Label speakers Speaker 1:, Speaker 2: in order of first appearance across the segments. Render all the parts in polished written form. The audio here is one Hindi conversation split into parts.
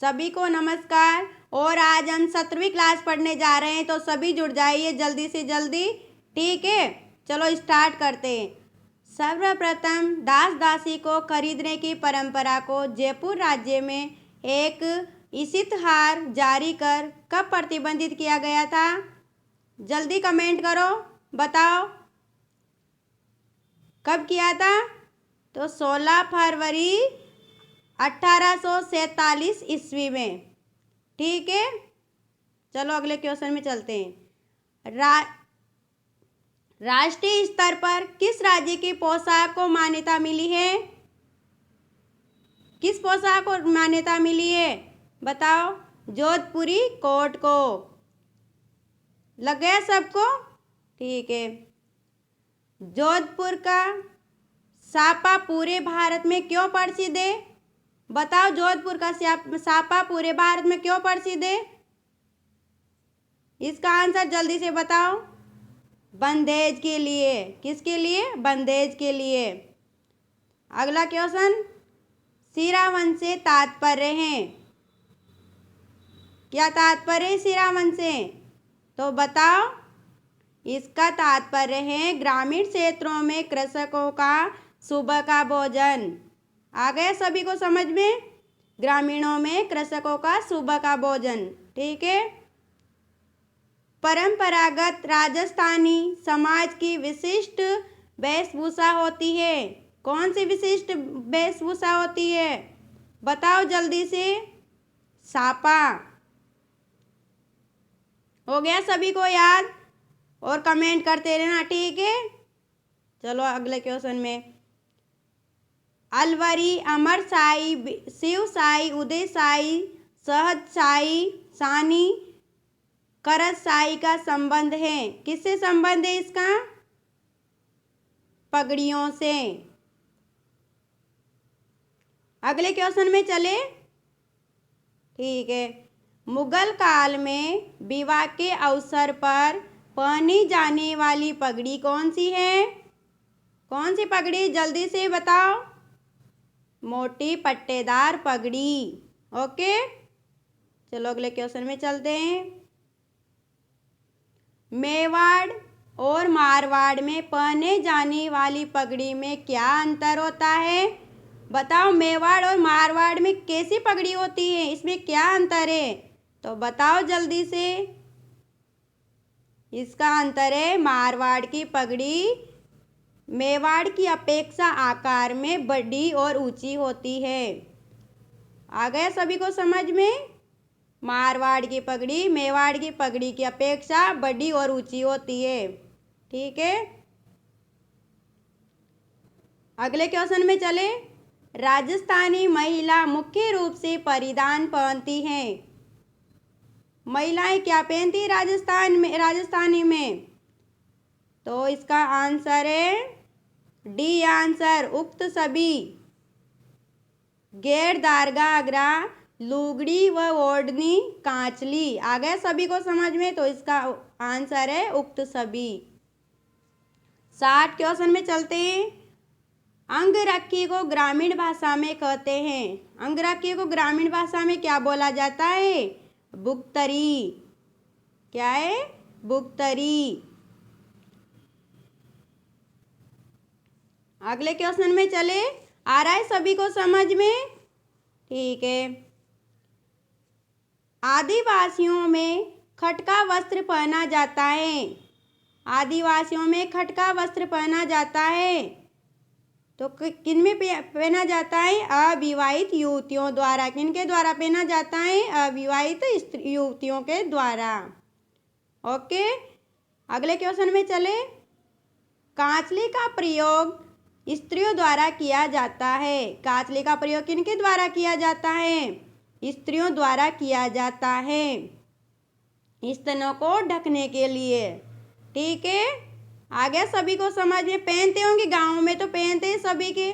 Speaker 1: सभी को नमस्कार। और आज हम 17वीं क्लास पढ़ने जा रहे हैं, तो सभी जुड़ जाइए जल्दी से जल्दी। ठीक है, चलो स्टार्ट करते हैं। सर्वप्रथम दास दासी को खरीदने की परंपरा को जयपुर राज्य में एक इश्तिहार जारी कर कब प्रतिबंधित किया गया था? जल्दी कमेंट करो, बताओ कब किया था? तो 16 फरवरी 1847 ईस्वी में। ठीक है, चलो अगले क्वेश्चन में चलते हैं। राष्ट्रीय स्तर पर किस राज्य की पोशाक को मान्यता मिली है? किस पोशाक को मान्यता मिली है बताओ? जोधपुरी कोट को। लग गया सबको? ठीक है। जोधपुर का सापा पूरे भारत में क्यों प्रसिद्ध है? बताओ, जोधपुर का सापा पूरे भारत में क्यों प्रसिद्ध है? इसका आंसर जल्दी से बताओ। बंदेज के लिए। किसके लिए? बंदेज के लिए। अगला क्वेश्चन, शिरावन से तात्पर्य है। क्या तात्पर्य है शिरावन से? तो बताओ। इसका तात्पर्य है ग्रामीण क्षेत्रों में कृषकों का सुबह का भोजन। आ गया सभी को समझ में? ग्रामीणों में कृषकों का सुबह का भोजन। ठीक है। परंपरागत राजस्थानी समाज की विशिष्ट वेशभूषा होती है। कौन सी विशिष्ट वेशभूषा होती है? बताओ जल्दी से। सापा। हो गया सभी को याद? और कमेंट करते रहना, ठीक है। चलो अगले क्वेश्चन में। अलवरी, अमर साई, शिव साई, उदय साई, सहज साई, सानी, करज साई का संबंध है। किससे संबंध है इसका? पगड़ियों से। अगले क्वेश्चन में चले। ठीक है। मुगल काल में विवाह के अवसर पर पहनी जाने वाली पगड़ी कौन सी है? कौन सी पगड़ी? जल्दी से बताओ। मोटी पट्टेदार पगड़ी। ओके, चलो अगले क्वेश्चन में चलते हैं। मेवाड़ और मारवाड़ में पहने जाने वाली पगड़ी में क्या अंतर होता है? बताओ, मेवाड़ और मारवाड़ में कैसी पगड़ी होती है, इसमें क्या अंतर है? तो बताओ जल्दी से। इसका अंतर है, मारवाड़ की पगड़ी मेवाड़ की अपेक्षा आकार में बड़ी और ऊंची होती है। आ गया सभी को समझ में? मारवाड़ की पगड़ी मेवाड़ की पगड़ी की अपेक्षा बड़ी और ऊंची होती है। ठीक है। अगले क्वेश्चन में चले। राजस्थानी महिला मुख्य रूप से परिधान पहनती हैं। महिलाएं क्या पहनती राजस्थानी में? तो इसका आंसर है डी आंसर, उक्त सभी। घेर, दारगा, अगरा, लुगड़ी व ओढ़नी, कांचली। आ गया सभी को समझ में? तो इसका आंसर है उक्त सभी। 60 क्वेश्चन में चलते हैं। अंगरखी को ग्रामीण भाषा में कहते हैं। अंगरखी को ग्रामीण भाषा में क्या बोला जाता है? बुगतरी। क्या है? बुगतरी। अगले क्वेश्चन में चले। आ रहा है सभी को समझ में? ठीक है। आदिवासियों में खटका वस्त्र पहना जाता है। आदिवासियों में खटका वस्त्र पहना जाता है, तो किन में पहना जाता है? अविवाहित युवतियों द्वारा। किन के द्वारा पहना जाता है? अविवाहित युवतियों के द्वारा। ओके, अगले क्वेश्चन में चले। कांचली का प्रयोग स्त्रियों द्वारा किया जाता है। कांचली का प्रयोग किनके द्वारा किया जाता है? स्त्रियों द्वारा किया जाता है, स्तनों को ढकने के लिए। ठीक है, आ गया सभी को समझ में? पहनते होंगे, गाँव में तो पहनते हैं सभी के।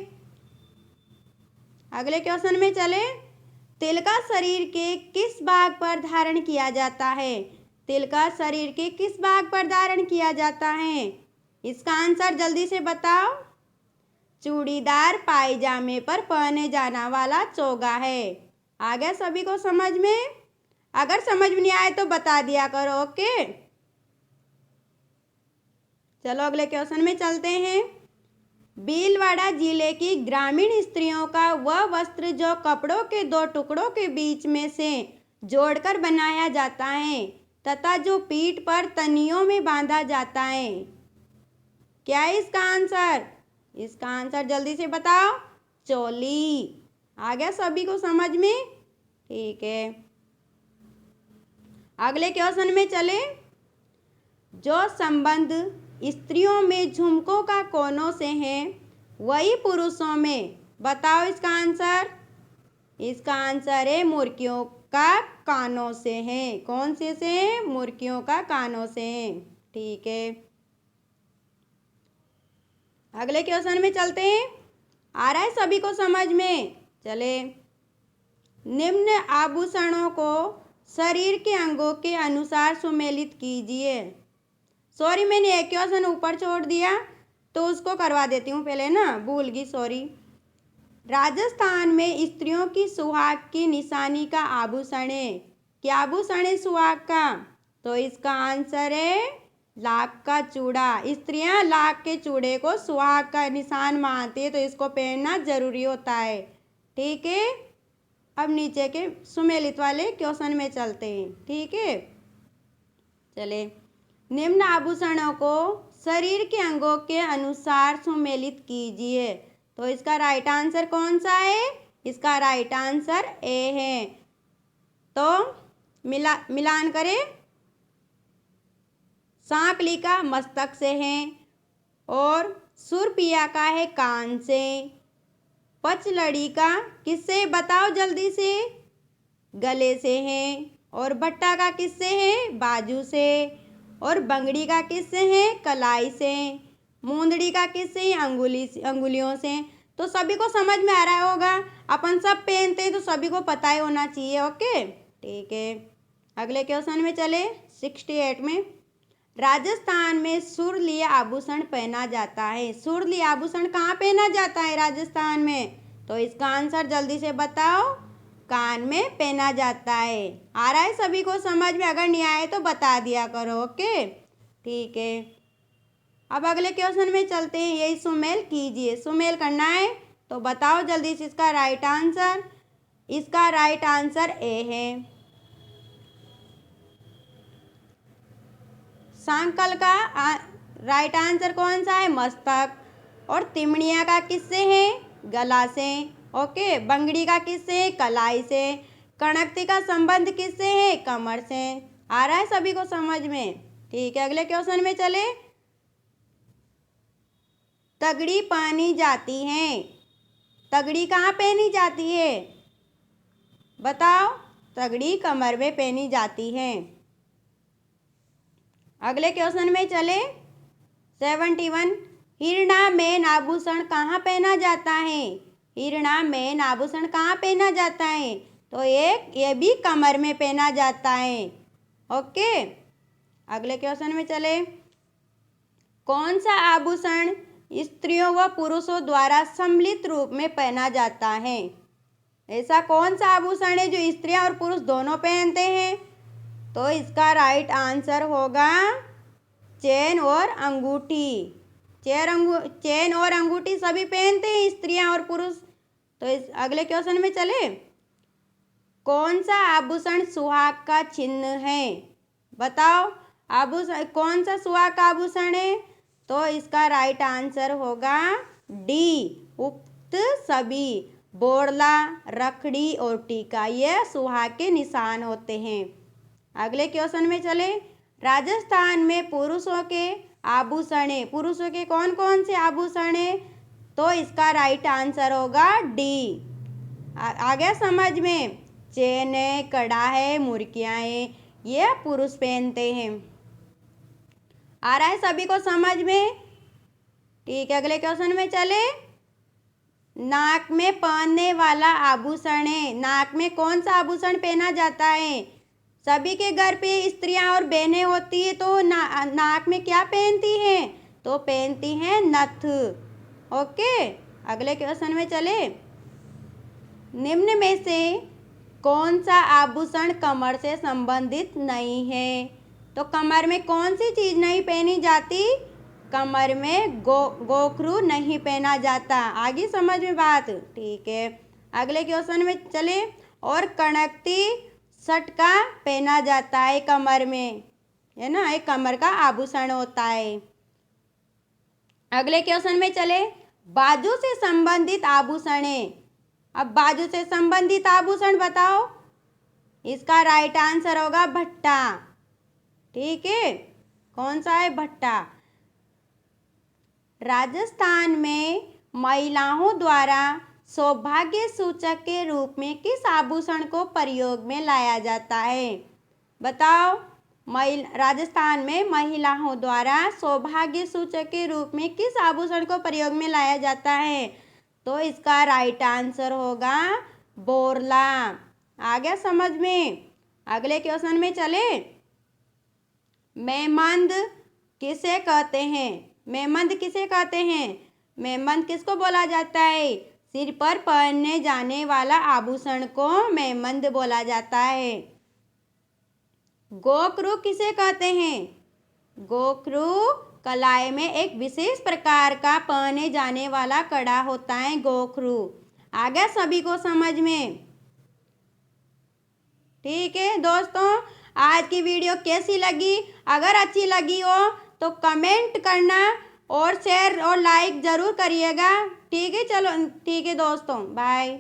Speaker 1: अगले क्वेश्चन में चले। तिलका शरीर के किस भाग पर धारण किया जाता है? तिलका शरीर के किस भाग पर धारण किया जाता है? इसका आंसर जल्दी से बताओ। चूड़ीदार पायजामे पर पहने जाने वाला चोगा है। आ गया सभी को समझ में? अगर समझ में नहीं आए तो बता दिया करो। ओके, चलो अगले क्वेश्चन में चलते हैं। भीलवाड़ा जिले की ग्रामीण स्त्रियों का वह वस्त्र जो कपड़ों के दो टुकड़ों के बीच में से जोड़कर बनाया जाता है तथा जो पीठ पर तनियों में बांधा जाता है, क्या है इसका आंसर? इसका आंसर जल्दी से बताओ। चोली। आ गया सभी को समझ में? ठीक है, अगले क्वेश्चन में चले। जो संबंध स्त्रियों में झुमकों का कोनों से है वही पुरुषों में, बताओ इसका आंसर। इसका आंसर है मुर्गियों का कानों से है। कौन से है? मुर्गियों का कानों से है। ठीक है, अगले क्वेश्चन में चलते हैं। आ रहा है सभी को समझ में? चले। निम्न आभूषणों को शरीर के अंगों के अनुसार सुमेलित कीजिए। सॉरी, मैंने एक क्वेश्चन ऊपर छोड़ दिया तो उसको करवा देती हूँ पहले ना, भूल गई, सॉरी। राजस्थान में स्त्रियों की सुहाग की निशानी का आभूषण है। क्या आभूषण है सुहाग का? तो इसका आंसर है लाख का चूड़ा। स्त्रियां लाख के चूड़े को सुहाग का निशान मानती है, तो इसको पहनना जरूरी होता है। ठीक है, अब नीचे के सुमेलित वाले क्वेश्चन में चलते हैं। ठीक है, चले। निम्न आभूषणों को शरीर के अंगों के अनुसार सुमेलित कीजिए। तो इसका राइट आंसर कौन सा है? इसका राइट आंसर ए है। तो मिलान करें। सांकली का मस्तक से है और सुरपिया का है कान से। पचलड़ी का किससे, बताओ जल्दी से? गले से है। और भट्टा का किससे है? बाजू से। और बंगड़ी का किससे है? कलाई से। मूंदड़ी का किससे? अंगुलियों से। तो सभी को समझ में आ रहा होगा। अपन सब पहनते हैं तो सभी को पता ही होना चाहिए। ओके, ठीक है, अगले क्वेश्चन में चले। 68 में, राजस्थान में सुरली आभूषण पहना जाता है। सुरली आभूषण कहाँ पहना जाता है राजस्थान में? तो इसका आंसर जल्दी से बताओ। कान में पहना जाता है। आ रहा है सभी को समझ में? अगर नहीं आए तो बता दिया करो। ओके, ठीक है, अब अगले क्वेश्चन में चलते हैं। यही सुमेल कीजिए। सुमेल करना है तो बताओ जल्दी से इसका राइट आंसर। इसका राइट आंसर ए है। सांकल का राइट आंसर कौन सा है? मस्तक। और तिमड़िया का किससे है? गला से। ओके, बंगड़ी का किससे है? कलाई से। कणकती का संबंध किससे है? कमर से। आ रहा है सभी को समझ में? ठीक है, अगले क्वेश्चन में चले। तगड़ी पहनी जाती है। तगड़ी कहाँ पहनी जाती है? बताओ। तगड़ी कमर में पहनी जाती है। अगले क्वेश्चन में चले। 71, हिरणा में आभूषण कहाँ पहना जाता है? हिरणा में आभूषण कहाँ पहना जाता है? तो ये भी कमर में पहना जाता है। ओके, अगले क्वेश्चन में चले। कौन सा आभूषण स्त्रियों व पुरुषों द्वारा सम्मिलित रूप में पहना जाता है? ऐसा कौन सा आभूषण है जो स्त्रियां और पुरुष दोनों पहनते हैं? तो इसका राइट आंसर होगा चेन और अंगूठी। चेन और अंगूठी सभी पहनते हैं, स्त्रियां और पुरुष। तो इस अगले क्वेश्चन में चले। कौन सा आभूषण सुहाग का चिन्ह है? बताओ। आभूषण कौन सा सुहाग का आभूषण है? तो इसका राइट आंसर होगा डी, उक्त सभी। बोड़ला, रखड़ी और टीका ये सुहाग के निशान होते हैं। अगले क्वेश्चन में चले। राजस्थान में पुरुषों के आभूषण है। पुरुषों के कौन कौन से आभूषण है? तो इसका राइट आंसर होगा डी। आ गया समझ में? चेन है, कड़ा है, मुर्कियाँ है, ये पुरुष पहनते हैं। आ रहा है सभी को समझ में? ठीक है, अगले क्वेश्चन में चले। नाक में पहनने वाला आभूषण है। नाक में कौन सा आभूषण पहना जाता है? सभी के घर पे स्त्रियां और बहनें होती है तो नाक में क्या पहनती हैं? तो पहनती हैं नथ। ओके, अगले क्वेश्चन में चले। निम्न में से कौन सा आभूषण कमर से संबंधित नहीं है? तो कमर में कौन सी चीज नहीं पहनी जाती? कमर में गोखरू नहीं पहना जाता। आगे समझ में बात? ठीक है, अगले क्वेश्चन में चले। और कड़कती सटका पहना जाता है कमर में, है ना, एक कमर का आभूषण होता है। अगले क्वेश्चन में चले। बाजू से संबंधित आभूषण है। अब बाजू से संबंधित आभूषण बताओ। इसका राइट आंसर होगा भट्टा। ठीक है, कौन सा है? भट्टा। राजस्थान में महिलाओं द्वारा सौभाग्य सूचक के रूप में किस आभूषण को प्रयोग में लाया जाता है? बताओ। राजस्थान में महिलाओं द्वारा सौभाग्य सूचक के रूप में किस आभूषण को प्रयोग में लाया जाता है? तो इसका राइट आंसर होगा बोरला। आ गया समझ में? अगले क्वेश्चन में चले। मेहमंद किसे कहते हैं? मेहमंद किसे कहते हैं? मेहमंद किसको बोला जाता है? सिर पर पहनने जाने वाला आभूषण को मेहमंद बोला जाता है। गोखरू किसे कहते हैं? गोखरू कलाई में एक विशेष प्रकार का पहने जाने वाला कड़ा होता है, गोखरू। आ गया सभी को समझ में? ठीक है दोस्तों, आज की वीडियो कैसी लगी? अगर अच्छी लगी हो तो कमेंट करना और शेयर और लाइक ज़रूर करिएगा। ठीक है, चलो ठीक है दोस्तों, बाय।